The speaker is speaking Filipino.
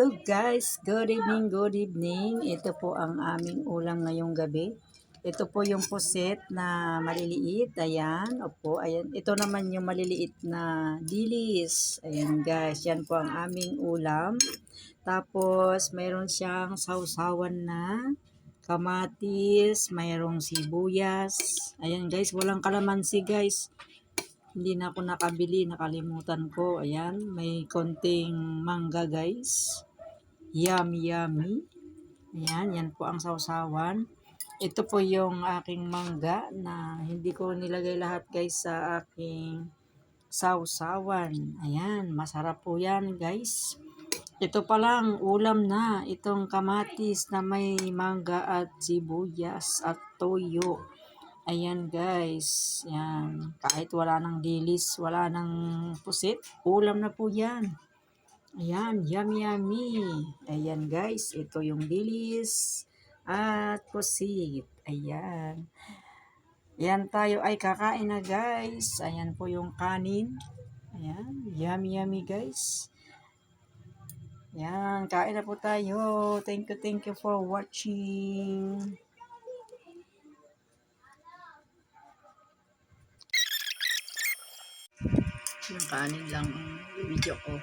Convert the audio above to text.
Hello guys, good evening, good evening. Ito po ang aming ulam ngayong gabi. Ito po yung puset na maliliit. Ayan, opo, ayan. Ito naman yung maliliit na dilis. Ayan guys, yan po ang aming ulam. Tapos, mayroon siyang sausawan na kamatis, mayroong sibuyas. Ayan guys, walang kalamansi guys. Hindi na ako nakabili, nakalimutan ko. Ayan, may konting mangga guys. Yummy, yummy. Ayan, yan po ang sausawan. Ito po yung aking mangga na hindi ko nilagay lahat guys sa aking sausawan. Ayan, masarap po yan guys. Ito pa lang, ulam na. Itong kamatis na may mangga at sibuyas at toyo. Ayan guys, yan. Kahit wala ng dilis, wala ng pusit, ulam na po yan. Ayan, yummy yummy. Ayan guys, ito yung dilis at pusit. Ayan. Yan tayo ay kakain na guys. Ayan po yung kanin. Ayan, yummy yummy guys. Yan, kain na po tayo. Thank you for watching. Yung kanin lang ang video ko.